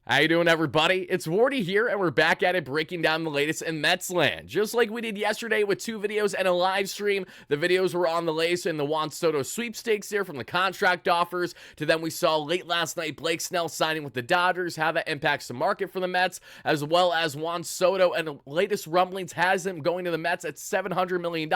How you doing, everybody? It's Wardy here, and we're back at it breaking down the latest in Mets land. Just like we did yesterday with 2 videos and a live stream, the videos were on the latest in the Juan Soto sweepstakes there from the contract offers, to then we saw late last night Blake Snell signing with the Dodgers, how that impacts the market for the Mets, as well as Juan Soto, and the latest rumblings has him going to the Mets at $700 million.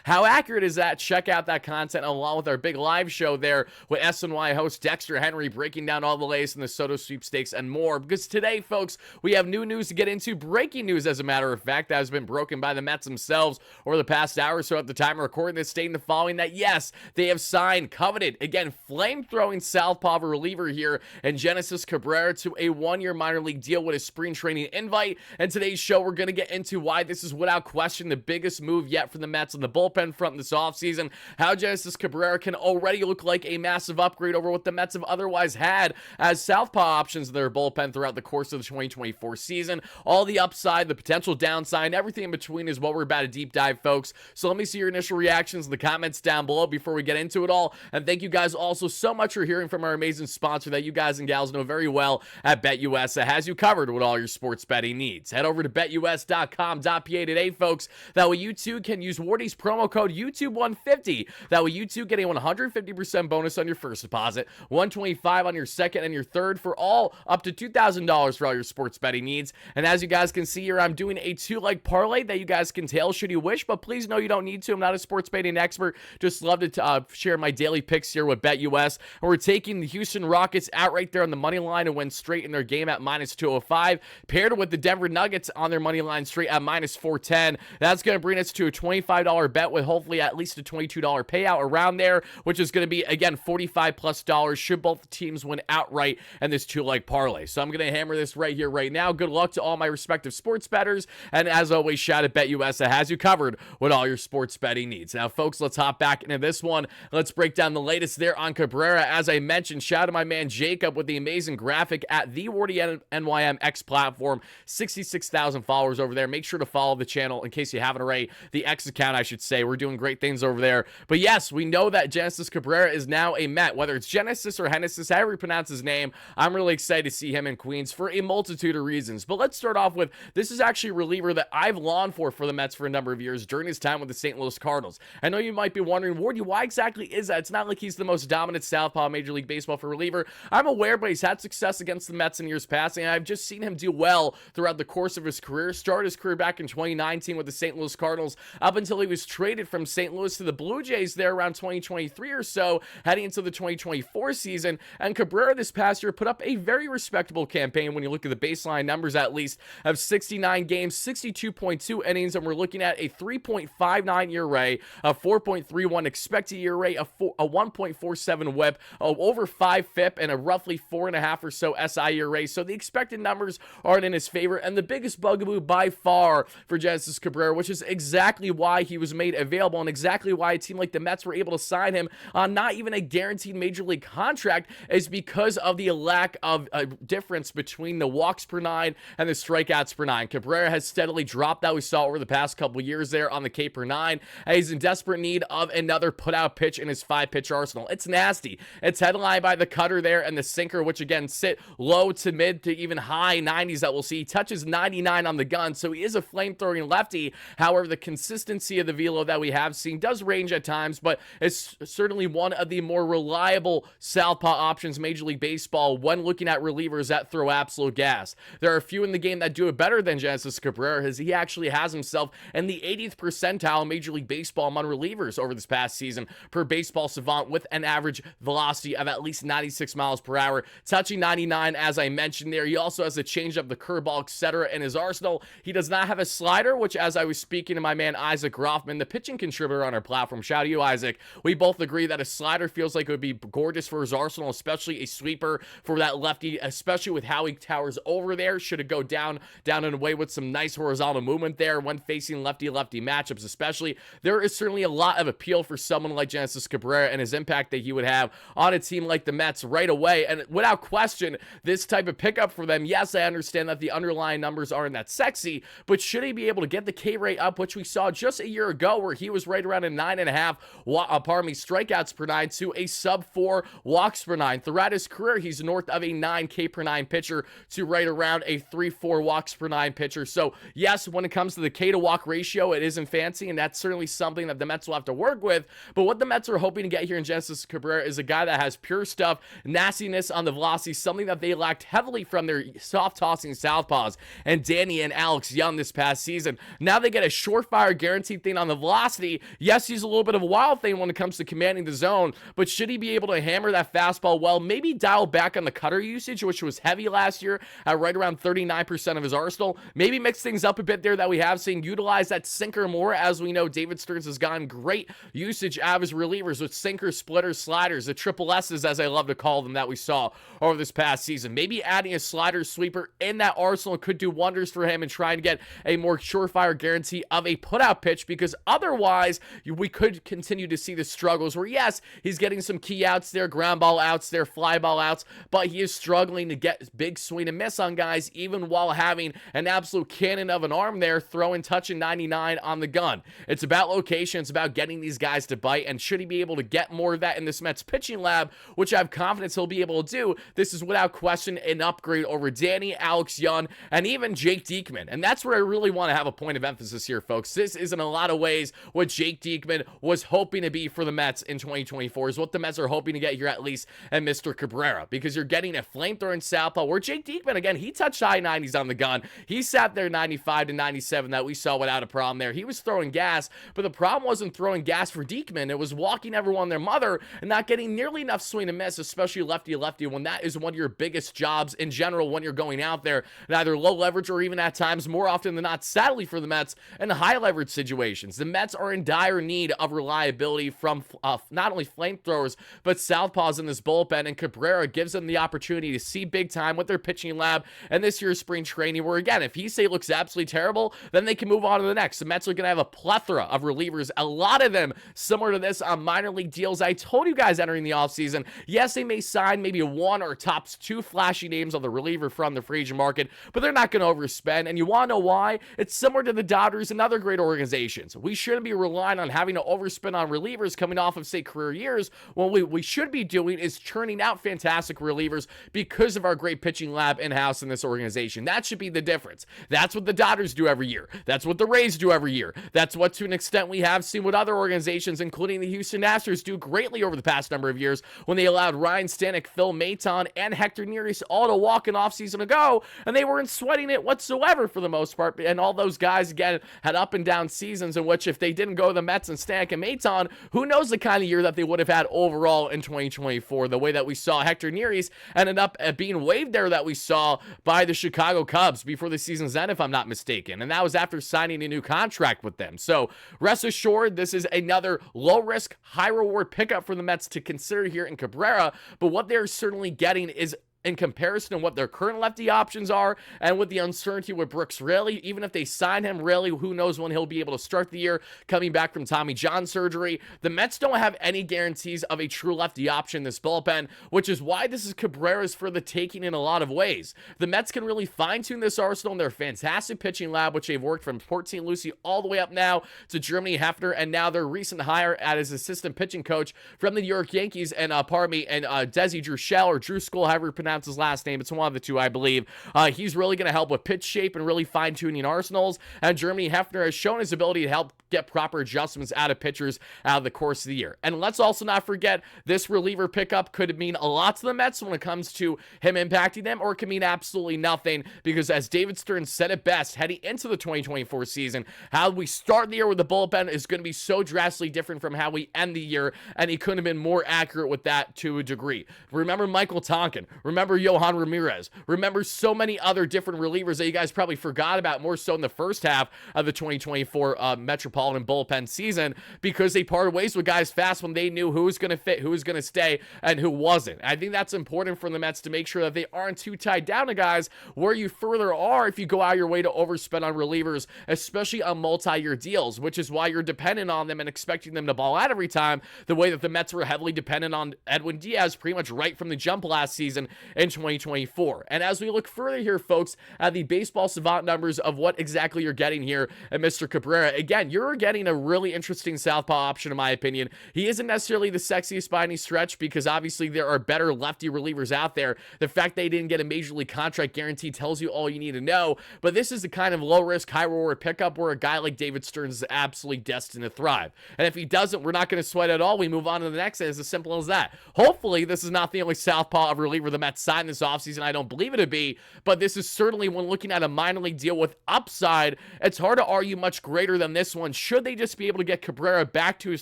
How accurate is that? Check out that content along with our big live show there with SNY host Dexter Henry breaking down all the latest in the Soto sweepstakes and more. Because today, folks, we have new news to get into. Breaking news, as a matter of fact, that has been broken by the Mets themselves over the past hour or so at the time of recording this, stating the following: that yes, they have signed coveted, again, flame-throwing southpaw reliever here in Genesis Cabrera to a 1-year minor league deal with a spring training invite. And today's show, we're going to get into why this is without question the biggest move yet for the Mets on the bullpen front this offseason, how Genesis Cabrera can already look like a massive upgrade over what the Mets have otherwise had as southpaw options in their bullpen throughout the course of the 2024 season. All the upside, the potential downside, everything in between is what we're about to deep dive, folks. So let me see your initial reactions in the comments down below before we get into it all. And thank you guys also so much for hearing from our amazing sponsor that you guys and gals know very well at BetUS, that has you covered with all your sports betting needs. Head over to betus.com.pa today, folks. That way you too can use Wardy's promo code YouTube150. That way you too get a 150% bonus on your first deposit, 125 on your second and your third, for all up to $2,000 for all your sports betting needs. And as you guys can see here, I'm doing a 2-leg parlay that you guys can tail should you wish, but please know you don't need to. I'm not a sports betting expert. Just love to share my daily picks here with BetUS. And we're taking the Houston Rockets out right there on the money line and win straight in their game at minus 205, paired with the Denver Nuggets on their money line straight at minus 410. That's going to bring us to a $25 bet with hopefully at least a $22 payout around there, which is going to be, again, $45+ should both teams win outright in this 2-leg parlay. So I'm going to hammer this right here, right now. Good luck to all my respective sports bettors. And as always, shout out BetUS that has you covered with all your sports betting needs. Now, folks, let's hop back into this one. Let's break down the latest there on Cabrera. As I mentioned, shout out to my man Jacob with the amazing graphic at the WardyNYM X platform. 66,000 followers over there. Make sure to follow the channel in case you haven't already. The X account, I should say. We're doing great things over there. But yes, we know that Genesis Cabrera is now a Met. Whether it's Genesis or Genesis, however you pronounce his name, I'm really excited to see him in Queens for a multitude of reasons. But let's start off with, this is actually a reliever that I've longed for the Mets for a number of years during his time with the St. Louis Cardinals. I know you might be wondering, Wardy, why exactly is that? It's not like he's the most dominant southpaw in Major League Baseball for reliever. I'm aware, but he's had success against the Mets in years past, and I've just seen him do well throughout the course of his career. Started his career back in 2019 with the St. Louis Cardinals up until he was traded from St. Louis to the Blue Jays there around 2023 or so, heading into the 2024 season. And Cabrera this past year put up a very respectable campaign when you look at the baseline numbers, at least, of 69 games, 62.2 innings, and we're looking at a 3.59 ERA, a 4.31 expected ERA, a 1.47 WHIP, over 5 FIP, and a roughly 4.5 or so SI ERA. So the expected numbers aren't in his favor, and the biggest bugaboo by far for Genesis Cabrera, which is exactly why he was made available and exactly why a team like the Mets were able to sign him on not even a guaranteed major league contract, is because of the lack of a difference between the walks per 9 and the strikeouts per 9. Cabrera has steadily dropped that. We saw over the past couple years there on the K per 9, and he's in desperate need of another put-out pitch in his 5-pitch arsenal. It's nasty. It's headlined by the cutter there and the sinker, which again sit low to mid to even high 90s that we'll see. He touches 99 on the gun, so he is a flame-throwing lefty. However, the consistency of the velo that we have seen does range at times, but it's certainly one of the more reliable southpaw options in Major League Baseball when looking at relievers that throw absolute gas. There are a few in the game that do it better than Genesis Cabrera, as he actually has himself in the 80th percentile in Major League Baseball among relievers over this past season per Baseball Savant, with an average velocity of at least 96 miles per hour, touching 99 as I mentioned there. He also has a changeup, the curveball, etc. in his arsenal. He does not have a slider, which, as I was speaking to my man Isaac Groffman, the pitching contributor on our platform, shout out to you, Isaac, we both agree that a slider feels like it would be gorgeous for his arsenal, especially a sweeper for that lefty, especially with how he towers over there. Should it go down and away with some nice horizontal movement there when facing lefty-lefty matchups especially. There is certainly a lot of appeal for someone like Genesis Cabrera and his impact that he would have on a team like the Mets right away. And without question, this type of pickup for them, yes, I understand that the underlying numbers aren't that sexy, but should he be able to get the K rate up, which we saw just a year ago where he was right around a 9.5 strikeouts per 9 to a sub 4 walks per 9. Throughout his career, he's north of a 9 K per per 9 pitcher to right around a 3-4 walks per 9 pitcher. So yes, when it comes to the K to walk ratio, it isn't fancy, and that's certainly something that the Mets will have to work with. But what the Mets are hoping to get here in Genesis Cabrera is a guy that has pure stuff, nastiness on the velocity, something that they lacked heavily from their soft tossing southpaws and Danny and Alex Young this past season. Now they get a surefire guaranteed thing on the velocity. Yes, he's a little bit of a wild thing when it comes to commanding the zone, but should he be able to hammer that fastball well, maybe dial back on the cutter usage, which was heavy last year at right around 39% of his arsenal. Maybe mix things up a bit there that we have seen, utilize that sinker more. As we know, David Stearns has gotten great usage out of his relievers with sinkers, splitters, sliders, the triple S's, as I love to call them, that we saw over this past season. Maybe adding a slider sweeper in that arsenal could do wonders for him and trying to get a more surefire guarantee of a putout pitch, because otherwise we could continue to see the struggles where, yes, he's getting some key outs there, ground ball outs there, fly ball outs, but he is struggling to get big swing and miss on guys, even while having an absolute cannon of an arm there, throwing, touching 99 on the gun. It's about location. It's about getting these guys to bite, and should he be able to get more of that in this Mets pitching lab, which I have confidence he'll be able to do, this is without question an upgrade over Danny, Alex Young, and even Jake Diekman. And that's where I really want to have a point of emphasis here, folks. This is in a lot of ways what Jake Diekman was hoping to be for the Mets in 2024, is what the Mets are hoping to get here, at least, and Mr. Cabrera, because you're getting a flamethrowing southpaw where Jake Diekman, again, he touched high 90s on the gun. He sat there 95 to 97 that we saw without a problem there. He was throwing gas, but the problem wasn't throwing gas for Diekman. It was walking everyone their mother and not getting nearly enough swing and miss, especially lefty-lefty, when that is one of your biggest jobs in general when you're going out there, either low leverage or even at times, more often than not, sadly for the Mets, in high leverage situations. The Mets are in dire need of reliability from not only flamethrowers, but southpaws in this bullpen, and Cabrera gives them the opportunity to see big time with their pitching lab and this year's spring training, where, again, if he say looks absolutely terrible, then they can move on to the next. The Mets are going to have a plethora of relievers, a lot of them similar to this on minor league deals. I told you guys entering the offseason, yes, they may sign maybe one or tops two flashy names on the reliever from the free agent market, but they're not going to overspend. And you want to know why? It's similar to the Dodgers and other great organizations. We shouldn't be relying on having to overspend on relievers coming off of, say, career years. What we should be doing is churning out fantastic relievers because of our great pitching lab in-house in this organization. That should be the difference. That's what the Dodgers do every year. That's what the Rays do every year. That's what, to an extent, we have seen what other organizations, including the Houston Astros, do greatly over the past number of years when they allowed Ryan Stanek, Phil Maton, and Hector Neris all to walk an offseason ago, and they weren't sweating it whatsoever for the most part. And all those guys, again, had up and down seasons in which, if they didn't go to the Mets and Stanek and Maton, who knows the kind of year that they would have had overall in 2024. The way that we saw Hector Neris ended up being waived there, that we saw by the Chicago Cubs before the season's end, if I'm not mistaken. And that was after signing a new contract with them. So rest assured, this is another low-risk, high-reward pickup for the Mets to consider here in Cabrera. But what they're certainly getting is, in comparison to what their current lefty options are, and with the uncertainty with Brooks Raley, even if they sign him, Raley, who knows when he'll be able to start the year coming back from Tommy John surgery, the Mets don't have any guarantees of a true lefty option in this bullpen, which is why this is Cabrera's for the taking in a lot of ways. The Mets can really fine-tune this arsenal in their fantastic pitching lab, which they've worked from Port St. Lucie all the way up now to Germany Hefner, and now their recent hire as assistant pitching coach from the New York Yankees, and Desi Drusell, or Driscoll, however you pronounce his last name. It's one of the two, I believe. He's really going to help with pitch shape and really fine-tuning arsenals. And Germany Hefner has shown his ability to help get proper adjustments out of pitchers out of the course of the year. And let's also not forget, this reliever pickup could mean a lot to the Mets when it comes to him impacting them, or it could mean absolutely nothing, because as David Stearns said it best heading into the 2024 season, how we start the year with the bullpen is going to be so drastically different from how we end the year, and he couldn't have been more accurate with that to a degree. Remember Michael Tonkin. Remember Johan Ramirez. Remember so many other different relievers that you guys probably forgot about, more so in the first half of the 2024 Metropolitan bullpen season, because they parted ways with guys fast when they knew who was going to fit, who was going to stay, and who wasn't. I think that's important for the Mets to make sure that they aren't too tied down to guys where you further are if you go out your way to overspend on relievers, especially on multi-year deals, which is why you're dependent on them and expecting them to ball out every time, the way that the Mets were heavily dependent on Edwin Diaz pretty much right from the jump last season in 2024. And as we look further here, folks, at the baseball savant numbers of what exactly you're getting here at Mr. Cabrera, again, you're you're getting a really interesting southpaw option, in my opinion. He isn't necessarily the sexiest by any stretch because obviously there are better lefty relievers out there. The fact they didn't get a major league contract guarantee tells you all you need to know, but this is the kind of low-risk, high-reward pickup where a guy like David Stearns is absolutely destined to thrive. And if he doesn't, we're not going to sweat at all. We move on to the next, and it's as simple as that. Hopefully, this is not the only southpaw of reliever the Mets signed this offseason. I don't believe it to be, but this is certainly, when looking at a minor league deal with upside, it's hard to argue much greater than this one. Should they just be able to get Cabrera back to his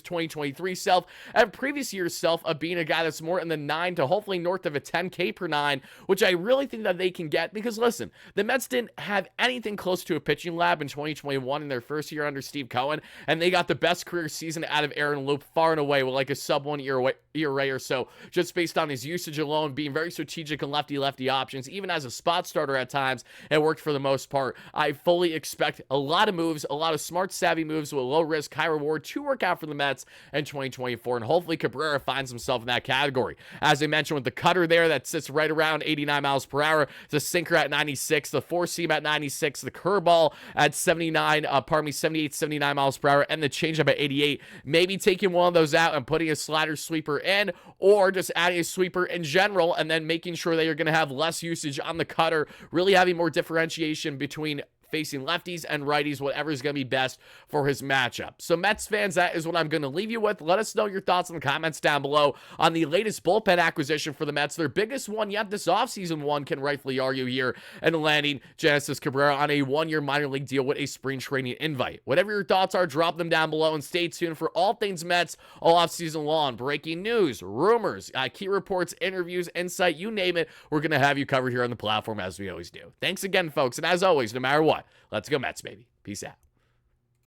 2023 self and previous year's self of being a guy that's more in the 9 to hopefully north of a 10K per 9, which I really think that they can get, because listen, the Mets didn't have anything close to a pitching lab in 2021 in their first year under Steve Cohen, and they got the best career season out of Aaron Loop far and away with like a sub-1 ERA or so, just based on his usage alone, being very strategic and lefty-lefty options. Even as a spot starter at times, it worked for the most part. I fully expect a lot of moves, a lot of smart, savvy moves with low risk, high reward to work out for the Mets in 2024, and hopefully Cabrera finds himself in that category. As I mentioned, with the cutter there that sits right around 89 miles per hour, the sinker at 96, the four-seam at 96, the curveball at 78, 79 miles per hour, and the changeup at 88. Maybe taking one of those out and putting a slider sweeper in, or just adding a sweeper in general, and then making sure that you're going to have less usage on the cutter, really having more differentiation between facing lefties and righties, whatever is going to be best for his matchup. So Mets fans, that is what I'm going to leave you with. Let us know your thoughts in the comments down below on the latest bullpen acquisition for the Mets, their biggest one yet this offseason, one can rightfully argue here, and landing Genesis Cabrera on a one-year minor league deal with a spring training invite. Whatever your thoughts are, drop them down below, and stay tuned for all things Mets all offseason long. Breaking news, rumors, key reports, interviews, insight, you name it, we're going to have you covered here on the platform as we always do. Thanks again, folks, and as always, no matter what, let's go Mets, baby. Peace out.